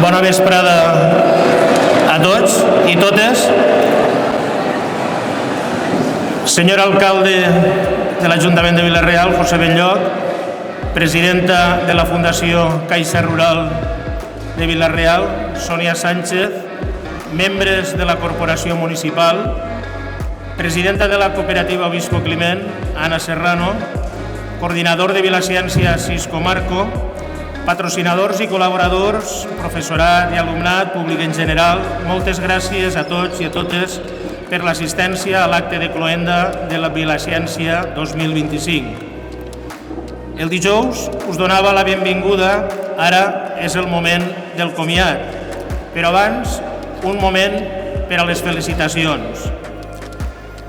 Bona vesprada a tots i totes. Senyor alcalde de l'Ajuntament de Vila-real, José Belloc, presidenta de la Fundació Caixa Rural de Vila-real, Sònia Sánchez, membres de la Corporació Municipal, presidenta de la Cooperativa Obispo Climent, Ana Serrano, coordinador de Vilaciència, Cisco Marco, patrocinadors i col·laboradors, professorat i alumnat, públic en general, moltes gràcies a tots i a totes per l'assistència a l'acte de cloenda de la Vilaciència 2025. El dijous us donava la benvinguda, ara és el moment del comiat, però abans un moment per a les felicitacions.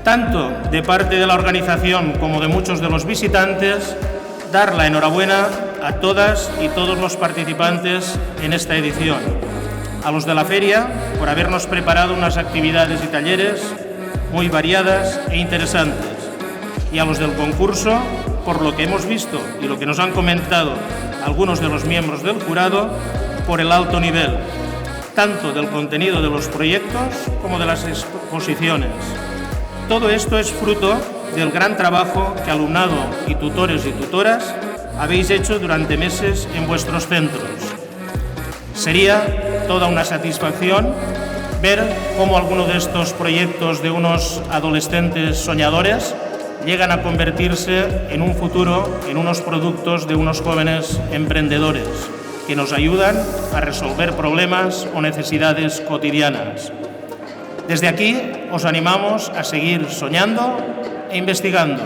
Tanto de parte de la organización como de muchos de los visitantes, dar la enhorabuena a todas y todos los participantes en esta edición. A los de la feria por habernos preparado unas actividades y talleres muy variadas e interesantes. Y a los del concurso por lo que hemos visto y lo que nos han comentado algunos de los miembros del jurado, por el alto nivel, tanto del contenido de los proyectos como de las exposiciones. Todo esto es fruto del gran trabajo que alumnado y tutores y tutoras habéis hecho durante meses en vuestros centros. Sería toda una satisfacción ver cómo algunos de estos proyectos de unos adolescentes soñadores llegan a convertirse en un futuro en unos productos de unos jóvenes emprendedores que nos ayudan a resolver problemas o necesidades cotidianas. Desde aquí os animamos a seguir soñando e investigando.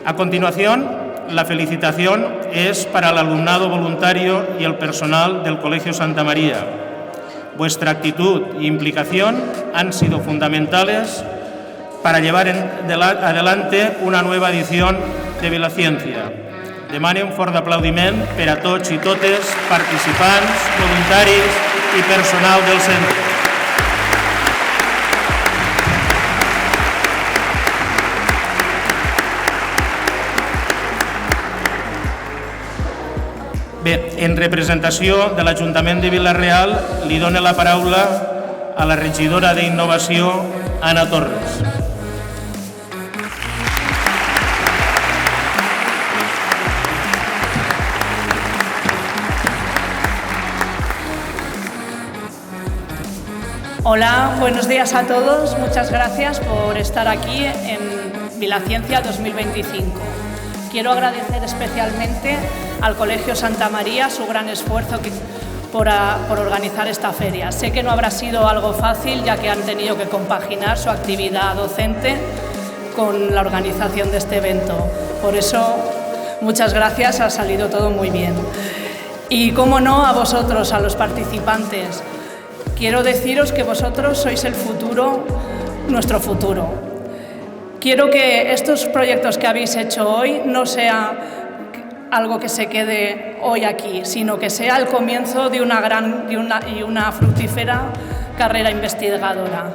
A continuación, la felicitación es para el alumnado voluntario y el personal del Colegio Santa María. Vuestra actitud e implicación han sido fundamentales para llevar adelante una nueva edición de Vilaciència. Demane un fort aplaudiment per a tots i totes, participants, voluntaris i personal del centre. Bé, en representació de l'Ajuntament de Vila-real, li dono la paraula a la regidora d'Innovació, Ana Torres. Hola, buenos días a todos. Muchas gracias por estar aquí en Vilaciència 2025. Quiero agradecer especialmente al Colegio Santa María su gran esfuerzo por organizar esta feria. Sé que no habrá sido algo fácil, ya que han tenido que compaginar su actividad docente con la organización de este evento. Por eso, muchas gracias, ha salido todo muy bien. Y cómo no, a vosotros, a los participantes. Quiero deciros que vosotros sois el futuro, nuestro futuro. Quiero que estos proyectos que habéis hecho hoy no sea algo que se quede hoy aquí, sino que sea el comienzo de una gran y una fructífera carrera investigadora.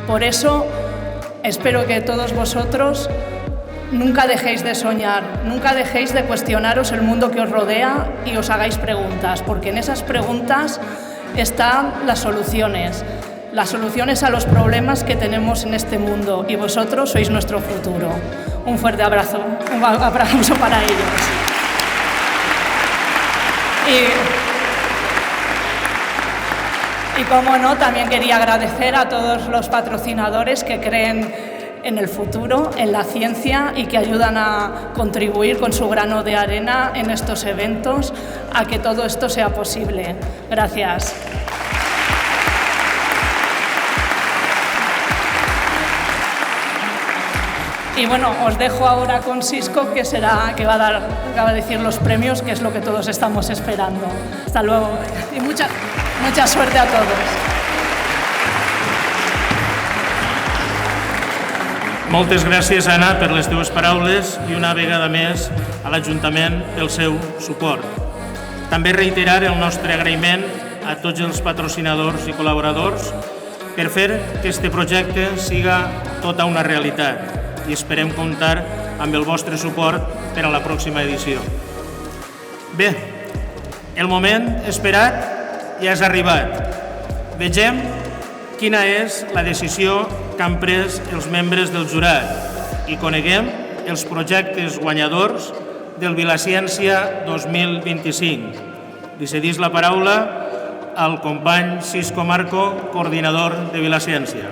Por eso, espero que todos vosotros nunca dejéis de soñar, nunca dejéis de cuestionaros el mundo que os rodea y os hagáis preguntas, porque en esas preguntas están las soluciones a los problemas que tenemos en este mundo, y vosotros sois nuestro futuro. Un fuerte abrazo, un aplauso para ellos. Y como no, también quería agradecer a todos los patrocinadores que creen en el futuro, en la ciencia, y que ayudan a contribuir con su grano de arena en estos eventos a que todo esto sea posible. Gracias. Y bueno, os dejo ahora con Cisco, que va a decir los premios, que es lo que todos estamos esperando. Hasta luego y mucha suerte a todos. Moltes gràcies, Anna, per les teves paraules i una vegada més a l'Ajuntament pel seu suport. També reiterar el nostre agraïment a tots els patrocinadors i col·laboradors per fer que este projecte siga tota una realitat i esperem comptar amb el vostre suport per a la pròxima edició. Bé, el moment esperat ja és arribat. Vegem quina és la decisió que han pres els membres del jurat i coneguem els projectes guanyadors del Vilaciència 2025. Li cedís la paraula al company Cisco Marco, coordinador de Vilaciència.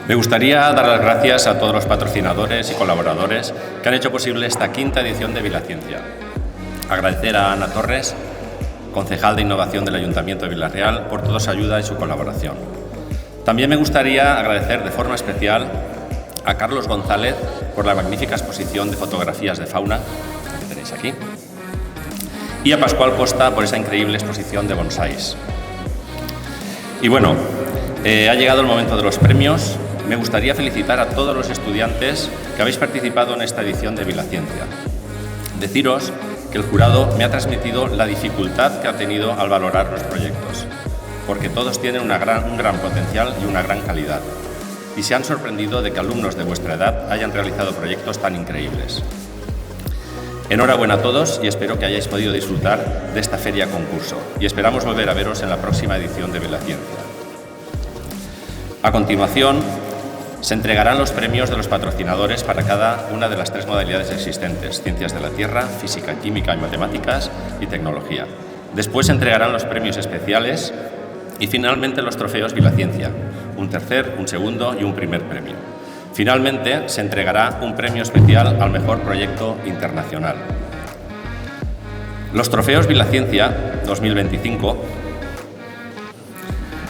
Me gustaría dar las gracias a todos los patrocinadores y colaboradores que han hecho posible esta quinta edición de Vilaciencia. Agradecer a Ana Torres, concejal de Innovación del Ayuntamiento de Vila-real, por toda su ayuda y su colaboración. También me gustaría agradecer de forma especial a Carlos González por la magnífica exposición de fotografías de fauna, que tenéis aquí, y a Pascual Costa por esa increíble exposición de bonsáis. Y bueno, ha llegado el momento de los premios. Me gustaría felicitar a todos los estudiantes que habéis participado en esta edición de Vilaciencia. Deciros que el jurado me ha transmitido la dificultad que ha tenido al valorar los proyectos, porque todos tienen un gran potencial y una gran calidad, y se han sorprendido de que alumnos de vuestra edad hayan realizado proyectos tan increíbles. Enhorabuena a todos y espero que hayáis podido disfrutar de esta feria concurso, y esperamos volver a veros en la próxima edición de Vilaciencia. A continuación, se entregarán los premios de los patrocinadores para cada una de las 3 modalidades existentes: Ciencias de la Tierra, Física, Química y Matemáticas y Tecnología. Después se entregarán los premios especiales y finalmente los trofeos Vilaciencia, un tercer, un segundo y un primer premio. Finalmente se entregará un premio especial al mejor proyecto internacional. Los trofeos Vilaciencia 2025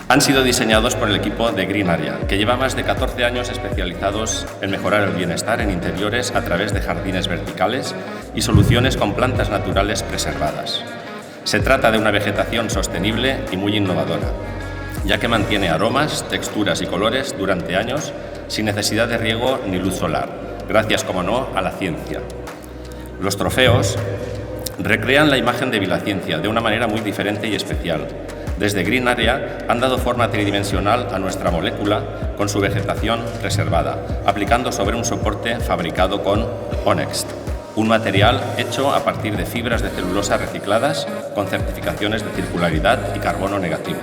han sido diseñados por el equipo de Green Area, que lleva más de 14 años especializados en mejorar el bienestar en interiores a través de jardines verticales y soluciones con plantas naturales preservadas. Se trata de una vegetación sostenible y muy innovadora, ya que mantiene aromas, texturas y colores durante años sin necesidad de riego ni luz solar, gracias, como no, a la ciencia. Los trofeos recrean la imagen de Vilaciencia de una manera muy diferente y especial. Desde Green Area han dado forma tridimensional a nuestra molécula con su vegetación preservada, aplicando sobre un soporte fabricado con Onext, un material hecho a partir de fibras de celulosa recicladas con certificaciones de circularidad y carbono negativo.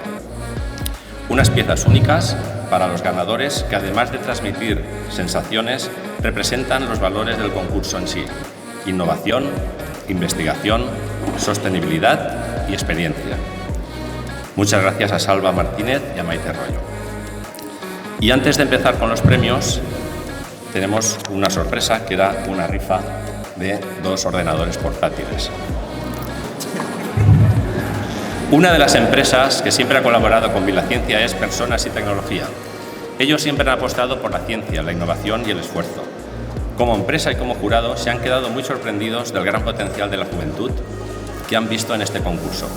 Unas piezas únicas para los ganadores que, además de transmitir sensaciones, representan los valores del concurso en sí: innovación, investigación, sostenibilidad y experiencia. Muchas gracias a Salva Martínez y a Maite Rollo. Y antes de empezar con los premios, tenemos una sorpresa, que era una rifa de 2 ordenadores portátiles. Una de las empresas que siempre ha colaborado con Vilaciencia es Personas y Tecnología. Ellos siempre han apostado por la ciencia, la innovación y el esfuerzo. Como empresa y como jurado se han quedado muy sorprendidos del gran potencial de la juventud que han visto en este concurso.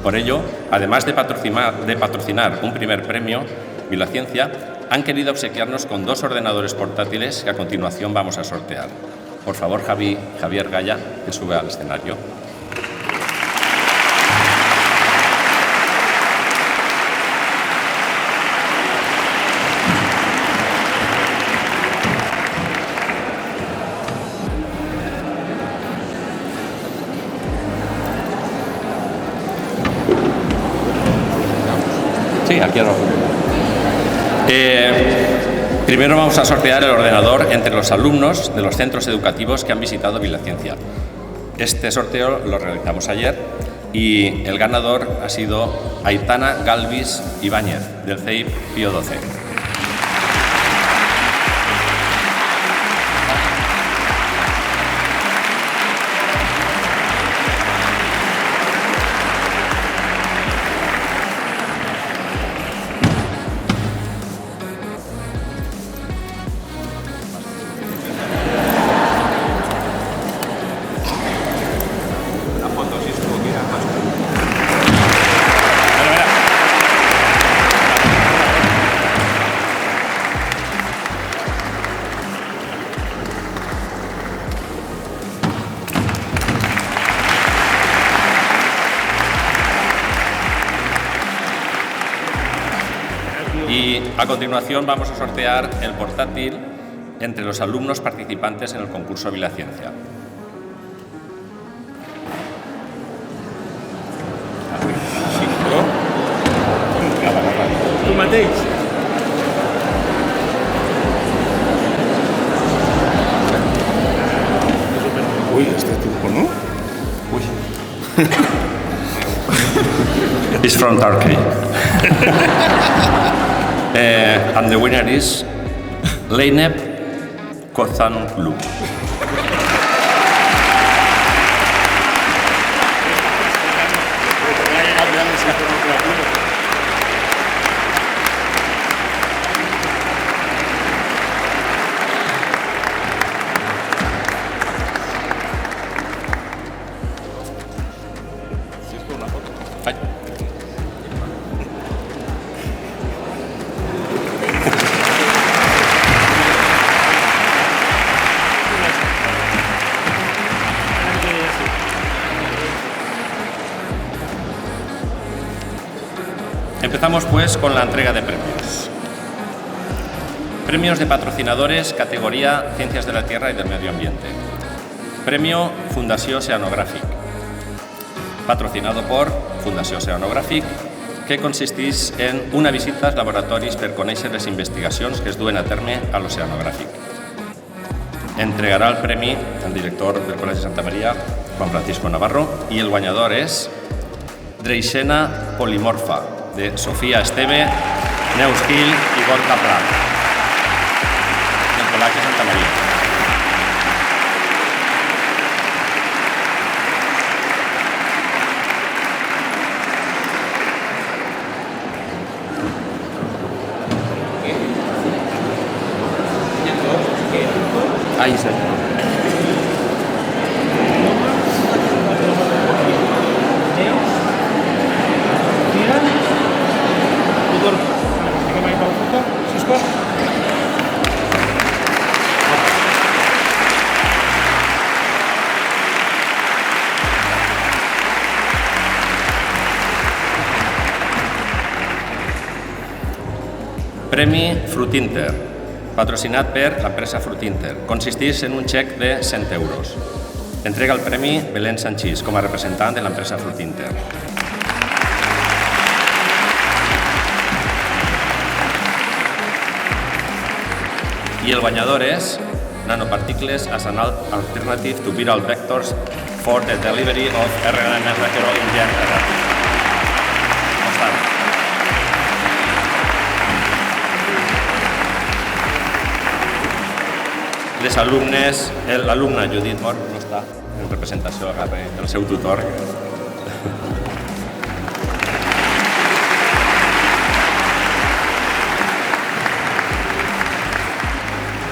Por ello, además de patrocinar un primer premio, Vilaciencia han querido obsequiarnos con 2 ordenadores portátiles que a continuación vamos a sortear. Por favor, Javier Gaya, que sube al escenario. Sí, aquí ahora. Primero vamos a sortear el ordenador entre los alumnos de los centros educativos que han visitado Vilaciencia. Este sorteo lo realizamos ayer y el ganador ha sido Aitana Galvis Ibáñez, del CEIP Pío XII. A continuación vamos a sortear el portátil entre los alumnos participantes en el concurso Vilaciencia. Tu mateix. Uy, este tipo, ¿no? Uy. It's from Turkey. And the winner is Leynep Kozanlu. Empezamos pues con la entrega de premios. Premios de patrocinadores, categoría Ciencias de la Tierra y del Medio Ambiente. Premio Fundació Oceanogràfic, patrocinado por Fundació Oceanogràfic, que consisteix en una visita als laboratoris per conèixer les investigacions que es duen a terme a l'oceanogràfic. Entregarà el premi el director del Col·legi Santa Maria, Juan Francisco Navarro, i el guanyador és Dreixena Polimorfa, de Sofía Esteve, Neus Gil i Gorka Prat, del Col·legi Santa Maria. Ahí está. Premi Frutinter, patrocinat per l'empresa Frutinter. Consisteix en un xec de 100 euros. Entrega el premi Belén Sanchís, com a representant de l'empresa Frutinter. I el guanyador és Nanoparticles as an alternative to viral vectors for the delivery of RNA microengineered therapy. Les alumnes, l'alumna Judit Mor no està en representació del seu tutor.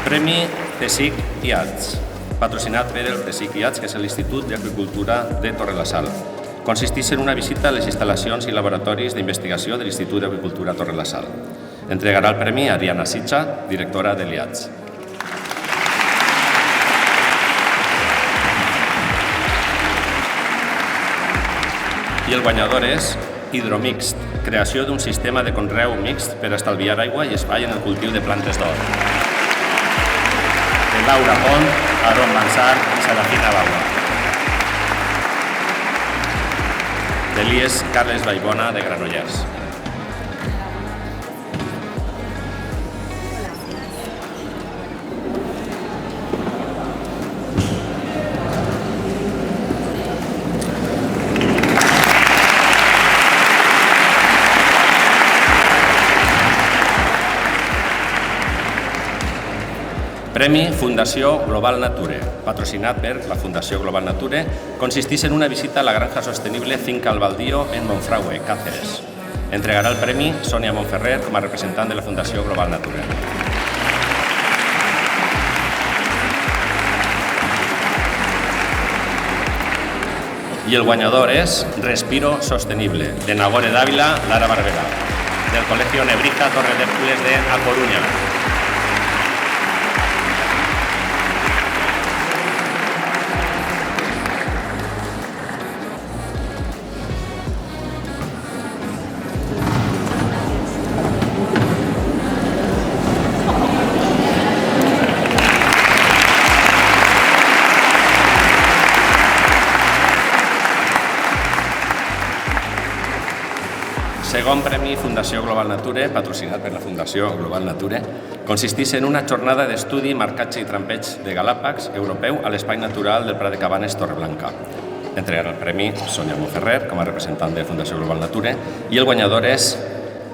Premi CSIC IATS, patrocinat per el CSIC IATS, que és l'Institut d'Agricultura de Torrelasal. Consisteix en una visita a les instal·lacions i laboratoris d'investigació de l'Institut d'Agricultura Torrelasal. Entregarà el premi a Ariana Sitxa, directora de l'IATS. I el guanyador és Hidromixt, creació d'un sistema de conreu mixt per estalviar aigua i espai en el cultiu de plantes d'or. De Laura Pont, Aaron Mansart i Serafina Baua. D'Elies Carles Baibona, de Granollers. Premi Fundació Global Nature, patrocinat per la Fundació Global Nature, consisteix en una visita a la granja sostenible Finca El Baldío en Monfragüe, Cáceres. Entregarà el premi Sònia Montferrer com a representant de la Fundació Global Nature. I el guanyador és Respiro Sostenible, de Nagore Dávila, Lara Barberà, del Colegio Nebrija Torre d'Hércules de A Coruña. segon Premi Fundació Global Nature, patrocinat per la Fundació Global Nature, consisteix en una jornada d'estudi, marcatge i trampeig de Galàpags europeu a l'Espai Natural del Prat de Cabanes Torreblanca. Entregarà el premi Sònia Monferrer, com a representant de Fundació Global Nature, i el guanyador és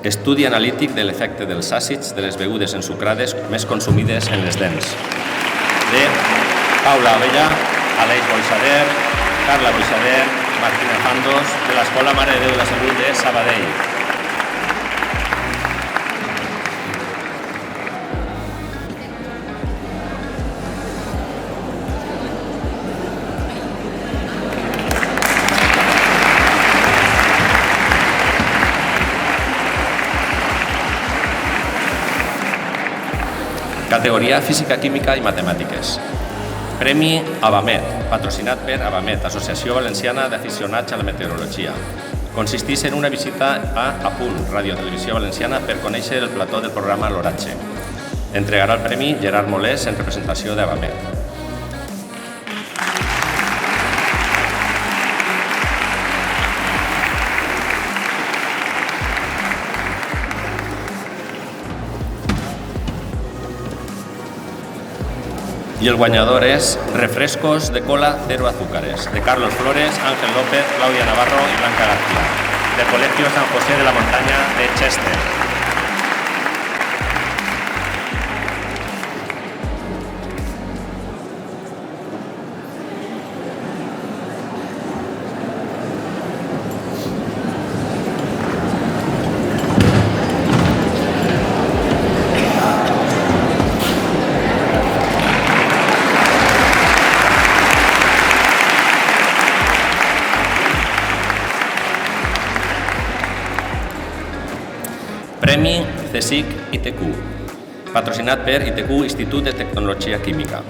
Estudi analític de l'efecte dels àcids de les begudes ensucrades més consumides en les dents, de Paula Abella, Aleix Boixader, Carla Boixader, Martina Fandos, de l'Escola Mare de Déu de la Salut de Sabadell. Categoria Física, Química i Matemàtiques. Premi Avamet, patrocinat per Avamet, Associació Valenciana d'Aficionats a la Meteorologia. Consisteix en una visita a Apunt, Ràdio Televisió Valenciana, per conèixer el plató del programa L'Oratge. Entregarà el premi Gerard Molés en representació d'Avamet. Y el guanyador es Refrescos de Cola Cero Azúcares, de Carlos Flores, Ángel López, Claudia Navarro y Blanca García, del Colegio San José de la Montaña de Chester. Premi CSIC ITQ, patrocinat per ITQ, Institut de Tecnologia Química.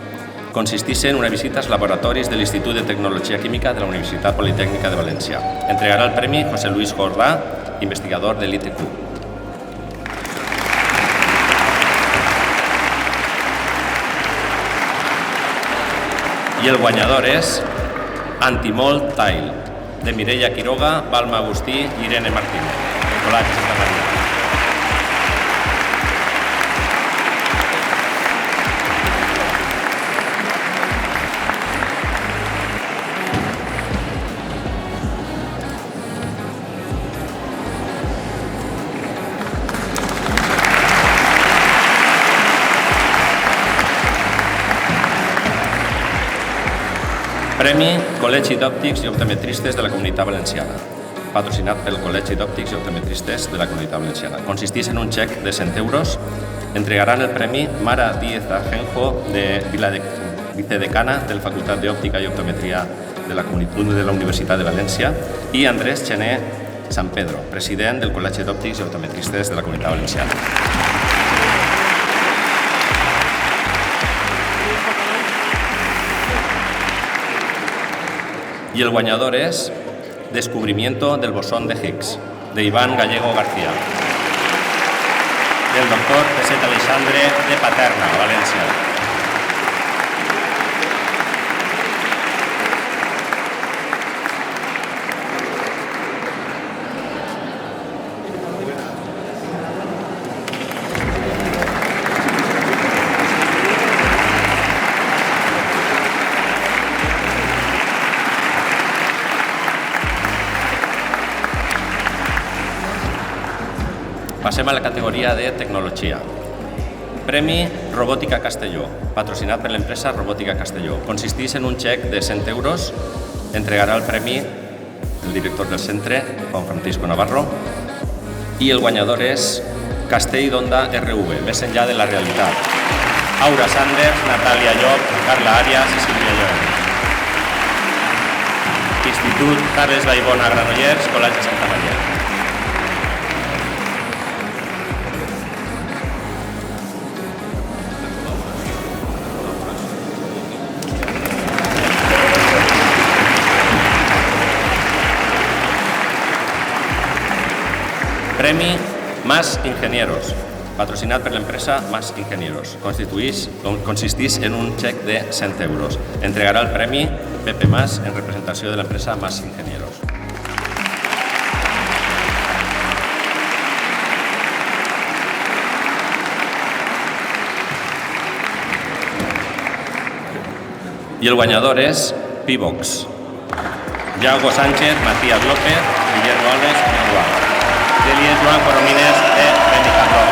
Consisteix en una visita als laboratoris de l'Institut de Tecnologia Química de la Universitat Politècnica de València. Entregarà el premi José Luis Jordà, investigador de l'ITQ. I el guanyador és Antimold Tile, de Mireia Quiroga, Balma Agustí i Irene Martínez, del Col·legi Santa Maria. Premi Col·legi d'Òptics i Optometristes de la Comunitat Valenciana, patrocinat pel Col·legi d'Òptics i Optometristes de la Comunitat Valenciana. Consisteix en un xec de 100 euros. Entregaran el premi Mara Díez Ajenjo, vicedecana de la Facultat d'Òptica i Optometria de la Universitat de València, i Andrés Chené San Pedro, president del Col·legi d'Òptics i Optometristes de la Comunitat Valenciana. Y el guanyador es Descubrimiento del bosón de Higgs, de Iván Gallego García, del doctor Peset Alexandre de Paterna, València. Passem a la categoria de Tecnologia. Premi Robòtica Castelló, patrocinat per l'empresa Robòtica Castelló. Consisteix en un xec de 100 euros. Entregarà el premi el director del centre, Juan Francisco Navarro, i el guanyador és Castell d'Onda RV, més enllà de la realitat. Aura Sanders, Natàlia Llop, Carla Arias i Sílvia Llop. Institut Carles Vallbona Granollers, Col·legi Santa Maria. Premi Mas Ingenieros, patrocinat per l'empresa Mas Ingenieros. Consisteix en un xec de 100 euros. Entregarà el premi Pepe Mas en representació de l'empresa Mas Ingenieros. I el guanyador és Pivox. Yago Sánchez, Matías López, Guillermo Alves i Joan. Delia Joan Coromines de Benicarló.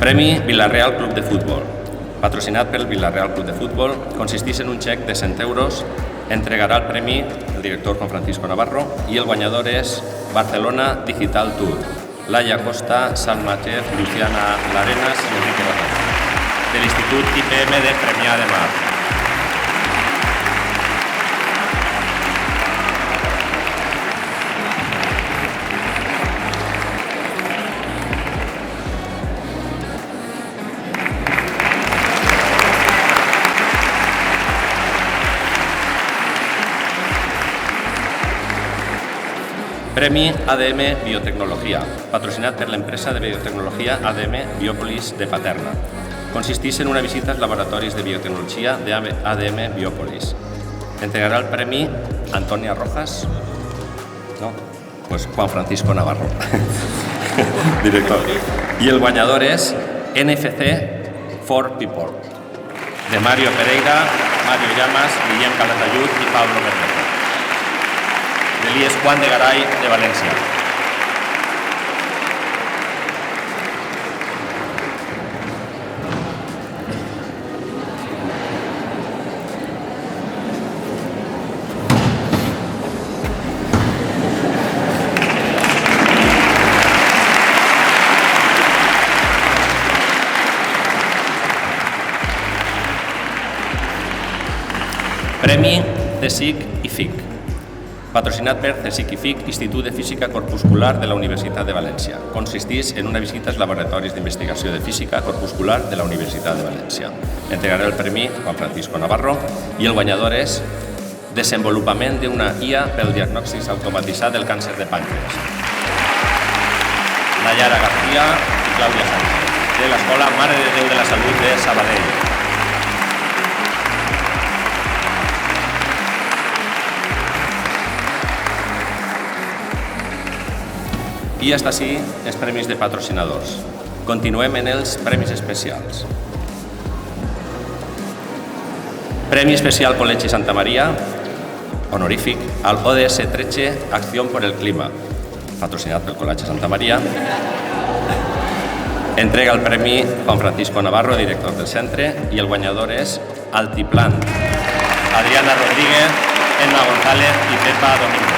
Premi Vila-real Club de Futbol. Patrocinat pel Vila-real Club de Futbol, consisteix en un xec de 100 euros. Entregarà el premi el director Juan Francisco Navarro i el guanyador és Barcelona Digital Tour. Laia Costa, Salma Chef, Luciana Larenas i Enrique Barras. De l'Institut IPM de Premià de Mar. Premi ADM Biotecnologia, patrocinat per l'empresa de biotecnologia ADM Biopolis de Paterna. Consisteix en una visita als laboratoris de biotecnologia de ADM Biopolis. Entregarà el premi Antònia Rojas, no, pues Juan Francisco Navarro, director. I el guanyador és NFC for People, de Mario Pereira, Mario Llamas, Guillem Calatayud i Pablo Bermejo. De l'IES Juan de Garay de València. Premi CSIC i FIC. Patrocinat per CSIC i FIC, Institut de Física Corpuscular de la Universitat de València. Consisteix en una visita als laboratoris d'investigació de física corpuscular de la Universitat de València. Entregarà el premi Juan Francisco Navarro i el guanyador és Desenvolupament d'una IA pel diagnòstic automatitzat del càncer de pàncreas. Nayara García i Clàudia Sánchez, de l'Escola Mare de Déu de la Salut de Sabadell. I hasta així els premis de patrocinadors. Continuem en els premis especials. Premi especial Col·legi Santa Maria, honorífic, al ODS 13 Acción por el Clima, patrocinat pel Col·legi Santa Maria. Entrega el premi Juan Francisco Navarro, director del centre, i el guanyador és Altiplan, Adriana Rodríguez, Emma González i Pepa Domingo.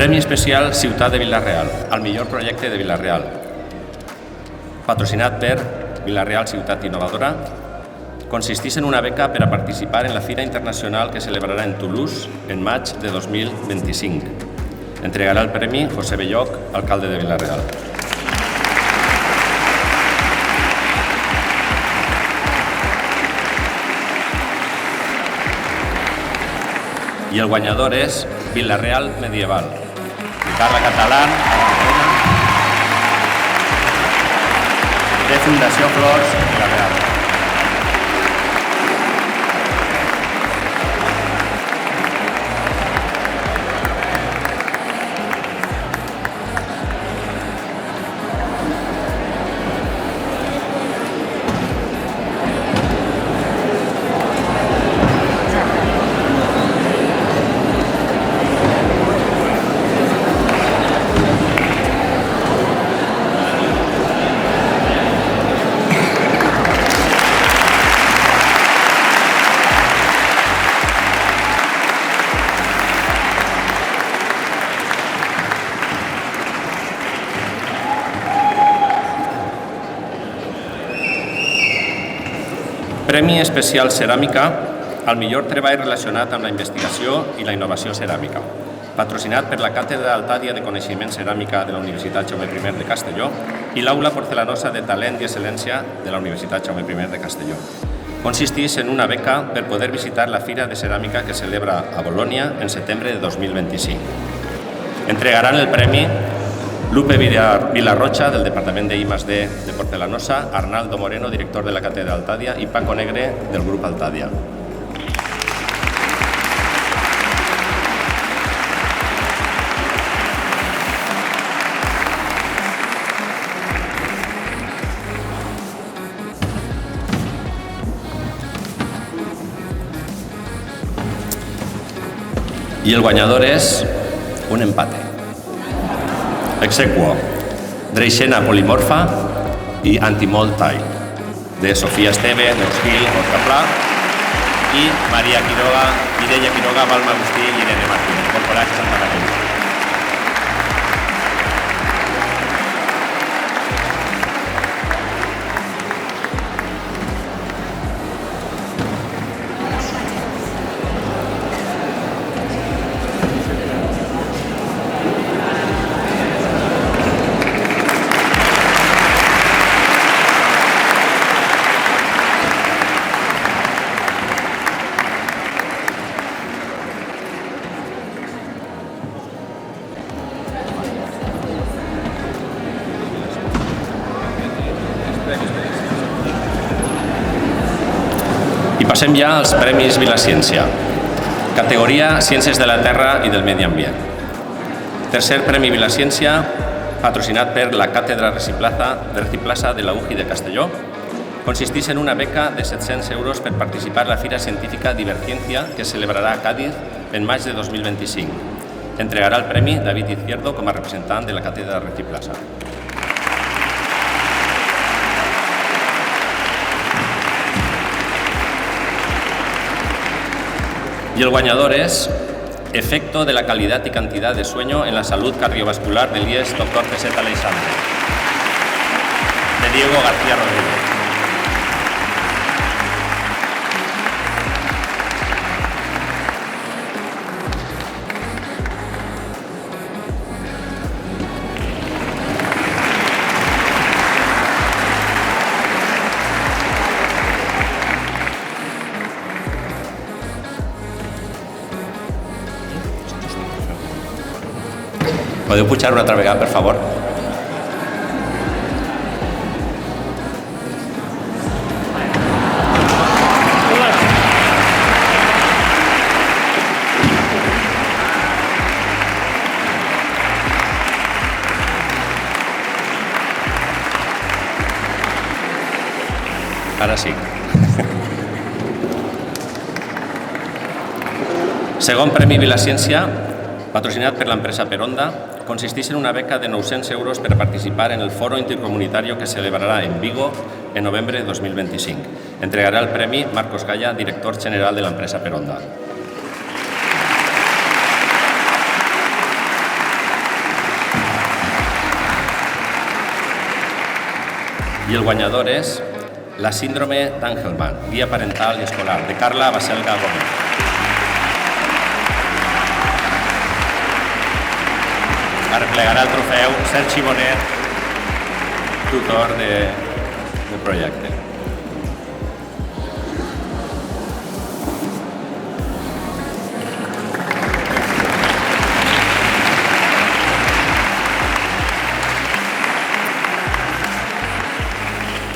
Premi especial Ciutat de Vila-real, al millor projecte de Vila-real. Patrocinat per Vila-real Ciutat Innovadora. Consisteix en una beca per a participar en la Fira Internacional que celebrarà en Toulouse en maig de 2025. Entregarà el premi José Belloc, alcalde de Vila-real. I el guanyador és Vila-real Medieval. Carla Catalán, de Fundació Flors Vila-real. Premi Especial Ceràmica al millor treball relacionat amb la investigació i la innovació ceràmica, patrocinat per la Càtedra Altàdia de Coneixement Ceràmica de la Universitat Jaume I de Castelló i l'Aula Porcelanosa de Talent i Excel·lència de la Universitat Jaume I de Castelló. Consisteix en una beca per poder visitar la Fira de Ceràmica que celebra a Bolònia en setembre de 2025. Entregaran el premi Lupe Vilarrocha, del Departament de I+D de Porcelanosa, Arnaldo Moreno, director de la Càtedra Altàdia, i Paco Negre, del grup Altàdia. Y el guanyador és un empate. Ex aequo, Dreixena Polimorfa i Antimol Tile, de Sofia Esteve, Neus Gil, Oscar Pla, i Maria Quiroga, Mireia Quiroga, Balma Agustí i Irene Martínez, Corporat Santa Maria. Passem ja als Premis Vilaciència. Categoria Ciències de la Terra i del Medi Ambient. Tercer Premi Vilaciència, patrocinat per la Càtedra Reciplaza de la UJI de Castelló. Consisteix en una beca de 700 euros per participar a la Fira Científica Divergència que es celebrarà a Cádiz en maig de 2025. Entregarà el premi David Izquierdo com a representant de la Càtedra Reciplaza. Y el ganador es Efecto de la calidad y cantidad de sueño en la salud cardiovascular del IES Dr. Peset Aleixandre, de Diego García Rodríguez. Podeu pujar una altra vegada, per favor? Ara sí. Segon Premi Vilaciència, patrocinat per l'empresa Peronda, consisteix en una beca de 900 euros per participar en el Foro Intercomunitario que se celebrará en Vigo en noviembre de 2025. Entregará el premi Marcos Gaya, director general de la empresa Peronda. Y el guanyador es la síndrome d'Angelman, guía parental y escolar, de Carla Baselga Gómez. Arreplegarà el trofeu Sergi Bonet, tutor del projecte.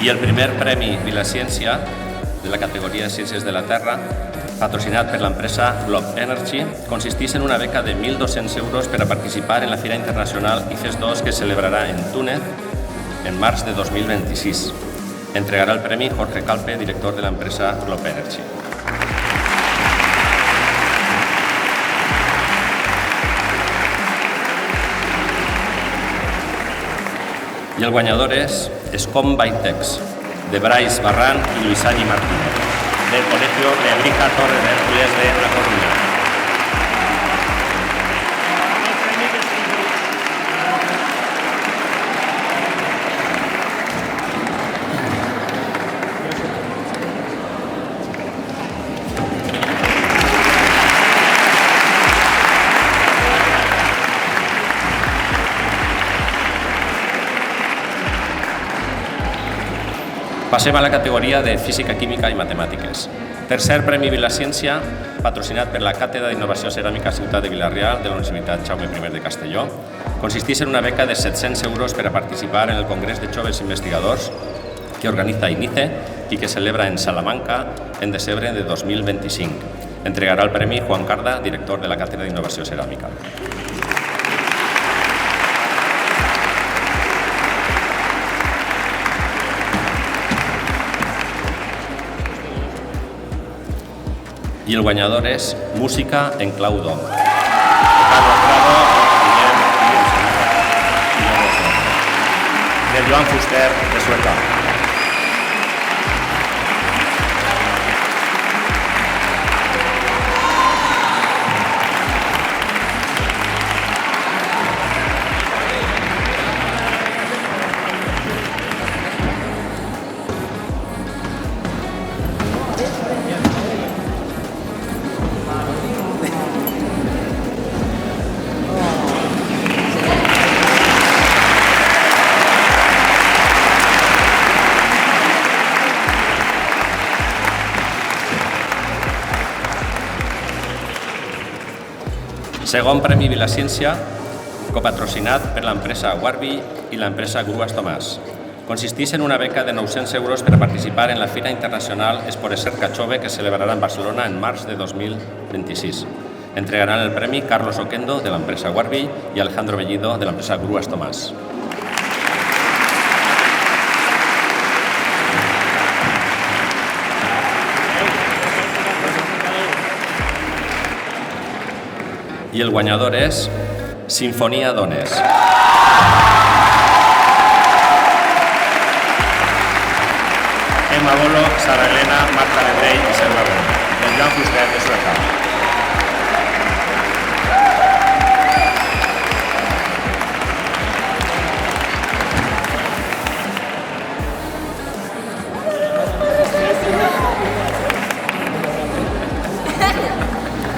I el primer Premi Vilaciència de la categoria Ciències de la Terra, patrocinat per l'empresa Globe Energy, consisteix en una beca de 1.200 euros per a participar en la Fira Internacional ICES 2 que se celebrarà en Túnez en març de 2026. Entregarà el premi Jorge Calpe, director de l'empresa Globe Energy. I el guanyador és Scom Bytex, de Brais Barran i Luisani Martínez, del Colegio Lebrija Torre de Hércules de La Coruña. Passem a la categoria de Física, Química i Matemàtiques. Tercer Premi Vilaciència, patrocinat per la Càtedra d'Innovació Ceràmica Ciutat de Vila-real de la Universitat Jaume I de Castelló. Consisteix en una beca de 700 euros per a participar en el Congrés de Joves Investigadors que organiza INICE i que celebra en Salamanca en desembre de 2025. Entregarà el premi Juan Carda, director de la Càtedra d'Innovació Ceràmica. I el guanyador és Música en clau d'om. De Joan Fuster, de Sueca. Segon Premi Vilaciència, copatrocinat per l'empresa Warby i l'empresa Grues Tomàs. Consisteix en una beca de 900 euros per a participar en la Fira Internacional Esporecerca Chove que se celebrarà en Barcelona en març de 2026. Entregaran el premi Carlos Oquendo, de l'empresa Warby, i Alejandro Bellido, de l'empresa Grues Tomàs. I el guanyador és Sinfonia Dones. Emma Bolo, Sara Elena, Marta Vendrell i Selva Bolo. De Joan Fuster, de Sueca.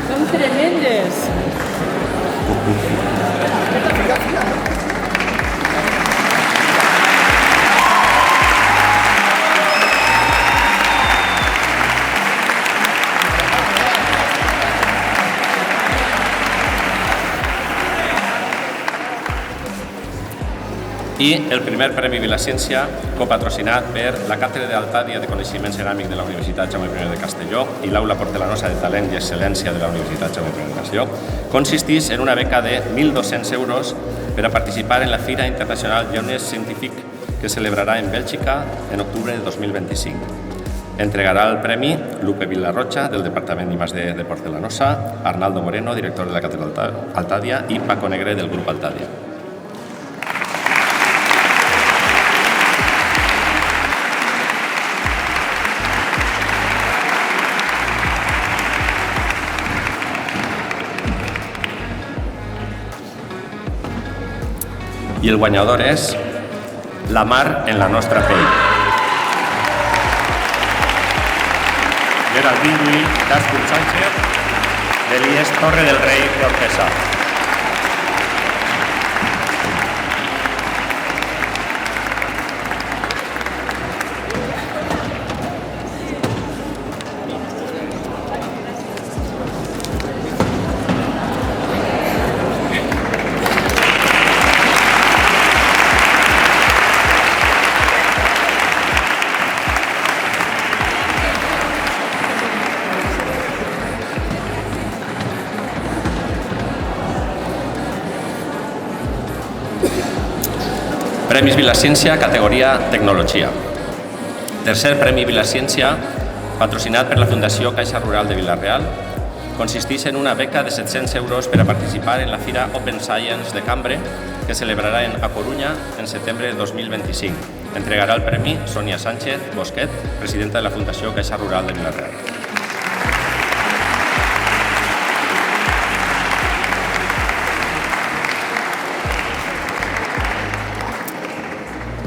Son tremendes. I el primer Premi Vilaciència, copatrocinat per la Càtedra d'Altàdia de Coneixement Ceràmic de la Universitat Jaume I de Castelló i l'Aula Porcelanosa de Talent i Excel·lència de la Universitat Jaume I de Castelló, consisteix en una beca de 1.200 euros per a participar en la Fira Internacional Jones Scientific que celebrarà en Bèlgica en octubre de 2025. Entregarà el premi Lupe Vilarrocha, del Departament d'I+D de Porcelanosa, Arnaldo Moreno, director de la Càtedra Altàdia, i Paco Negre, del grup Altàdia. I el guanyador és La mar en la nostra pell. Geraldine Llull, d'Ascur Sánchez, d'Elies Torre del Rei d'Orpesa. Premis Vilaciència, categoria Tecnologia. Tercer Premi Vilaciència, patrocinat per la Fundació Caixa Rural de Vila-real, consisteix en una beca de 700 euros per a participar en la Fira Open Science de Cambre, que celebrarà a Corunya en setembre de 2025. Entregarà el premi Sonia Sánchez Bosquet, presidenta de la Fundació Caixa Rural de Vila-real.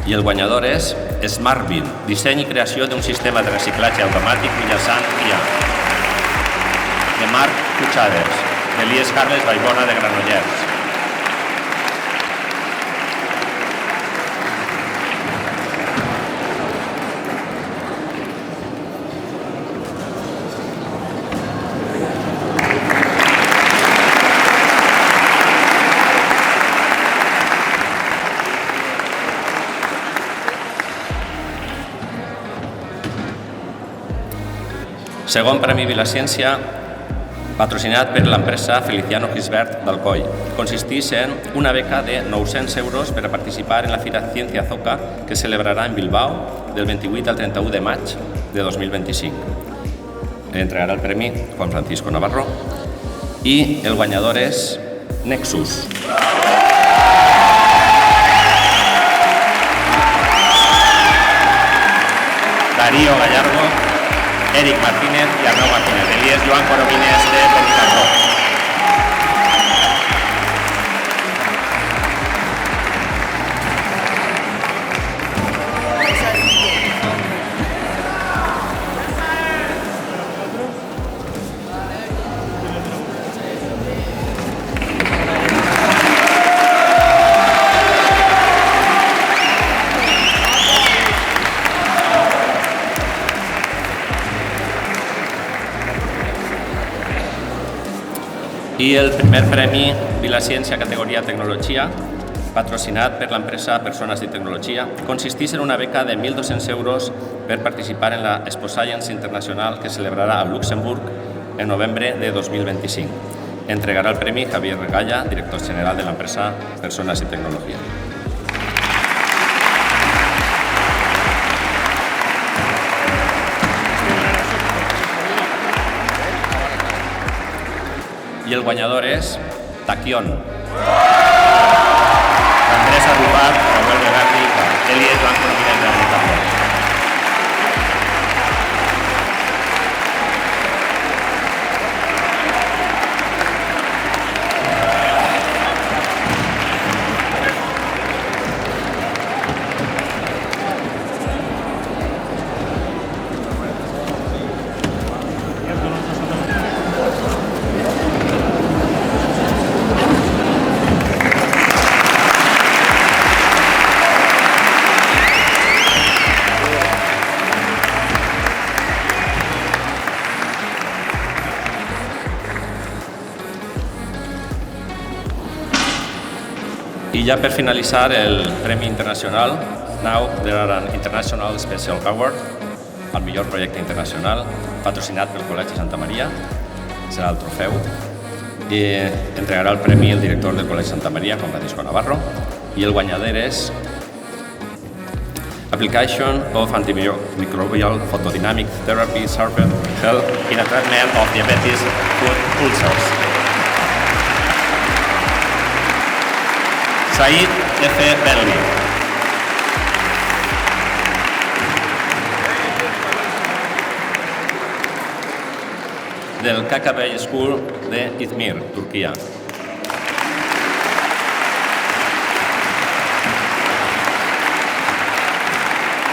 I el guanyador és SmartBin, disseny i creació d'un sistema de reciclatge automàtic mitjançant IA, de Marc Cuchades, d'Elies Carles Vallbona de Granollers. Segon Premi Vilaciència, patrocinat per l'empresa Feliciano Gisbert d'Alcoi. Consisteix en una beca de 900 euros per a participar en la Fira Ciencia Zoca que se celebrarà en Bilbao del 28 al 31 de maig de 2025. Entregarà el premi Juan Francisco Navarro i el guanyador és Nexus. Darío Gallardo, Eric Martínez i Arnau Martínez. Elies Joan Coromines de Benicarló. I el primer premi Vilaciència categoria Tecnologia, patrocinat per l'empresa Persones i Tecnologia, consisteix en una beca de 1.200 euros per participar en la Expo Science Internacional que celebrarà a Luxemburg en novembre de 2025. Entregarà el premi Javier Regalla, director general de l'empresa Persones i Tecnologia. I el guanyador és Taquion. Andrés Arrubat, Raúl Begarri, Elies Joan Coromines de Benicarló. I ja per finalitzar el Premi Internacional, now there are an International Special Award al millor projecte internacional, patrocinat pel Col·legi Santa Maria, serà el trofeu, i entregarà el premi el director del Col·legi Santa Maria, Juan Francisco Navarro, i el guanyador és Application of Antimicrobial Photodynamic Therapy Serpent Help in a Treatment of Diabetes Foot Ulcers. Said F. Belli. Del KKB School de Izmir, Turquia.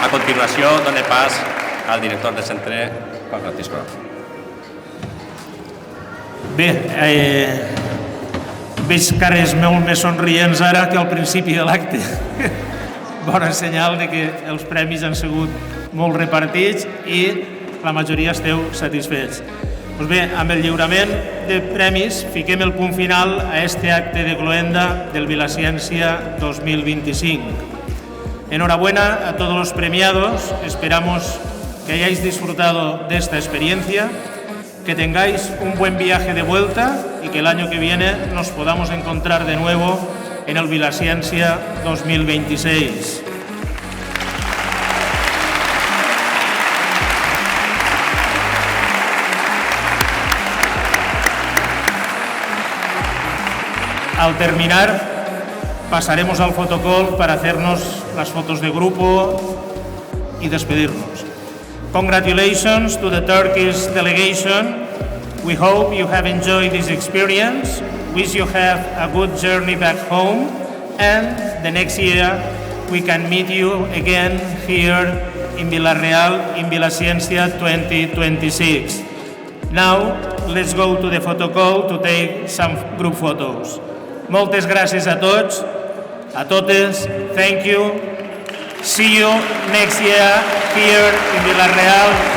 A continuació, done pas al director del centre, Juan Francisco. Bé, veig cares molt més somrients ara que al principi de l'acte. Bona senyal de que els premis han sigut molt repartits i la majoria esteu satisfets. Doncs bé, amb el lliurament de premis fiquem el punt final a este acte de cloenda del Vilaciència 2025. Enhorabuena a todos los premiados, esperamos que hayáis disfrutado de esta experiencia, que tengáis un buen viaje de vuelta y que el año que viene nos podamos encontrar de nuevo en el Vilaciència 2026. Al terminar, pasaremos al fotocall para hacernos las fotos de grupo y despedirnos. Congratulations to the Turkish delegation. We hope you have enjoyed this experience. Wish you have a good journey back home, and the next year we can meet you again here in Vila-real in Vilaciència 2026. Now, let's go to the photocall to take some group photos. Moltes gràcies a tots, a totes, thank you. See you next year here in Vila-real.